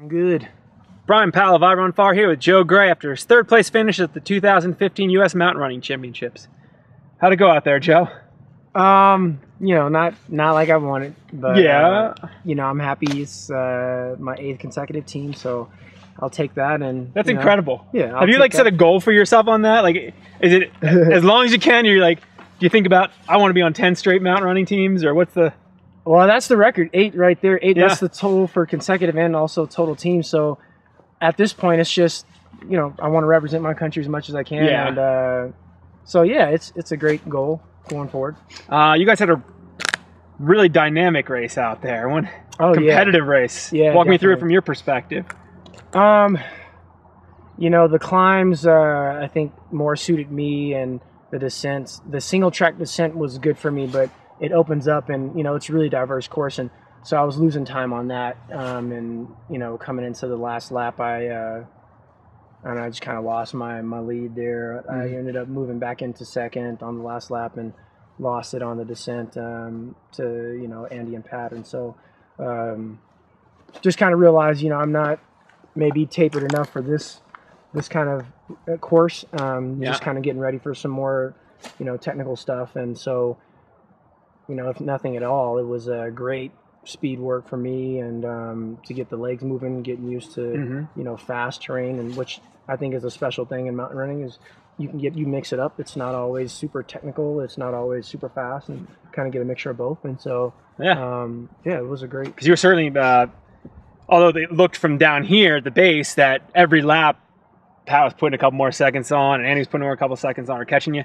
Good. Brian Powell of I Run Far here with Joe Gray after his third place finish at the 2015 U.S. Mountain Running Championships. How'd it go out there, Joe? You know, not like I wanted, but yeah. You know, I'm happy. It's my 8th consecutive team, so I'll take that. And that's incredible. Yeah. Have you like set a goal for yourself on that? Like, is it as long as you can? You're like, do you think about I want to be on 10 straight mountain running teams, or what's the? Well, that's the record, 8 right there. 8. Yeah. That's the total for consecutive and also total team. So at this point, it's just, you know, I want to represent my country as much as I can. Yeah. And so yeah, it's a great goal going forward. You guys had a really dynamic race out there. One competitive race. Yeah. Walk me through it from your perspective. You know, the climbs I think more suited me, and the descents. The single track descent was good for me, but it opens up, and you know, it's a really diverse course, and so I was losing time on that. And you know, coming into the last lap, I just kind of lost my lead there. I ended up moving back into second on the last lap and lost it on the descent to, you know, Andy and Pat. And so just kind of realized, you know, I'm not maybe tapered enough for this kind of course. Just kind of getting ready for some more, you know, technical stuff. And so, you know, if nothing at all, it was a great speed work for me, and to get the legs moving, getting used to you know, fast terrain, and which I think is a special thing in mountain running is you mix it up. It's not always super technical, it's not always super fast, and kind of get a mixture of both. And so yeah, it was a great, because you were certainly although they looked from down here at the base that every lap Pat was putting a couple more seconds on and Andy was putting more a couple seconds on or catching you,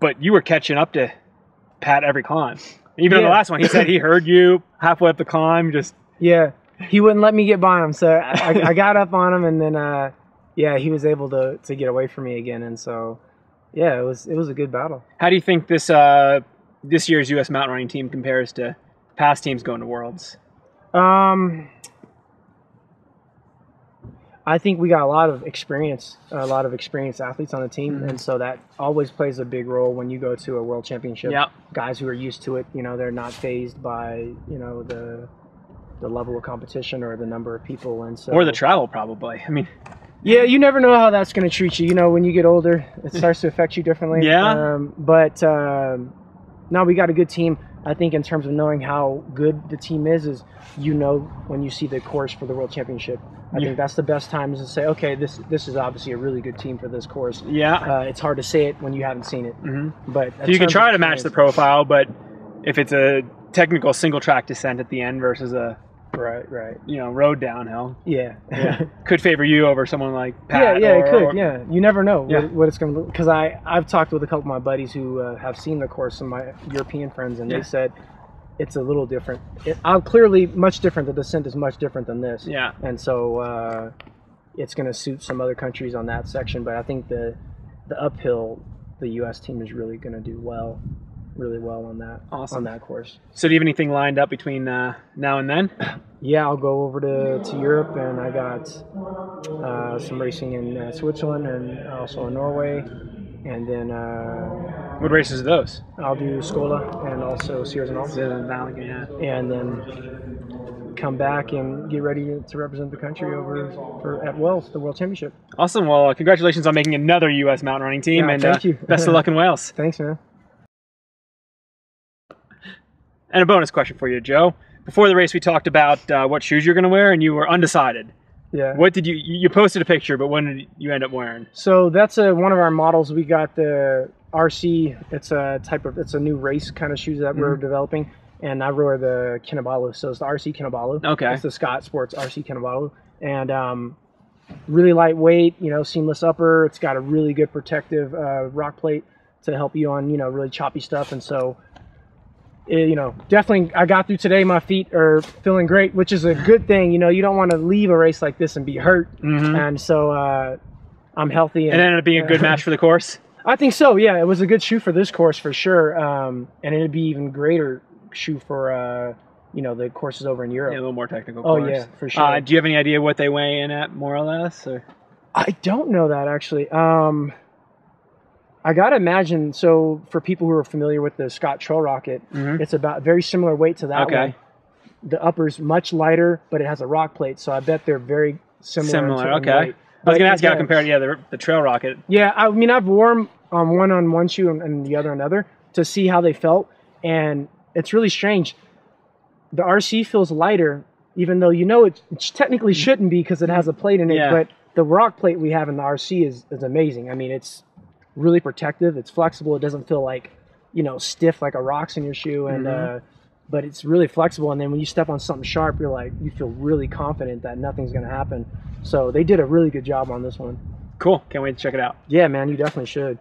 but you were catching up to Pat every climb. Even on the last one, he said he heard you halfway up the climb. Just he wouldn't let me get by him, so I got up on him, and then he was able to get away from me again, and so it was a good battle. How do you think this year's U.S. mountain running team compares to past teams going to Worlds? I think we got a lot of experienced athletes on the team, and so that always plays a big role when you go to a world championship. Yep. Guys who are used to it, you know, they're not fazed by, you know, the level of competition or the number of people, and so, or the travel, probably. I mean, yeah, you never know how that's going to treat you. You know, when you get older, it starts to affect you differently. Yeah. No, we got a good team. I think in terms of knowing how good the team is you know when you see the course for the World Championship. I think that's the best time is to say, okay, this is obviously a really good team for this course. Yeah. It's hard to say it when you haven't seen it. But so you can try to match the profile, but if it's a technical single track descent at the end versus a you know, road downhill, could favor you over someone like Pat. It could. You never know what it's going to look, because I've talked with a couple of my buddies who have seen the course, and my European friends, and they said it's a little different. Clearly much different. The descent is much different than this. Yeah. And so it's going to suit some other countries on that section, but I think the uphill, the U.S. team is really going to do really well on that. Awesome. On that course. So do you have anything lined up between now and then? Yeah, I'll go over to Europe, and I got some racing in Switzerland and also in Norway, and then what races are those? I'll do Scola and also Sears and Alps. And then come back and get ready to represent the country at Wales, the World Championship. Awesome. Well, congratulations on making another U.S. mountain running team, and thank you. Best of luck in Wales. Thanks, man. And a bonus question for you, Joe. Before the race, we talked about what shoes you're going to wear, and you were undecided. Yeah. What did you posted a picture, but when did you end up wearing? So that's one of our models. We got the RC. It's a new race kind of shoes that we're developing, and I wore the Kinabalu. So it's the RC Kinabalu. Okay. It's the Scott Sports RC Kinabalu, and really lightweight. You know, seamless upper. It's got a really good protective rock plate to help you on, you know, really choppy stuff, and so. You know, definitely I got through today. My feet are feeling great, which is a good thing. You know, you don't want to leave a race like this and be hurt. And so I'm healthy. And it ended up being a good match for the course? I think so, yeah. It was a good shoe for this course for sure. And it'd be even greater shoe for, you know, the courses over in Europe. Yeah, a little more technical course. Oh, yeah, for sure. Do you have any idea what they weigh in at, more or less? Or? I don't know that, actually. I gotta imagine, so for people who are familiar with the Scott Trail Rocket, it's about very similar weight to that one. the upper's much lighter, but it has a rock plate, so I bet they're very similar. Okay. Weight. I was gonna ask you how compared to the Trail Rocket. Yeah, I mean, I've worn one on one shoe and the other on another to see how they felt, and it's really strange. The RC feels lighter, even though it technically shouldn't be because it has a plate in it. Yeah. But the rock plate we have in the RC is amazing. I mean, it's really protective. It's flexible. It doesn't feel like stiff like a rock's in your shoe, and but it's really flexible. And then when you step on something sharp, you feel really confident that nothing's going to happen. So they did a really good job on this one. Cool. Can't wait to check it out. Yeah, man, you definitely should.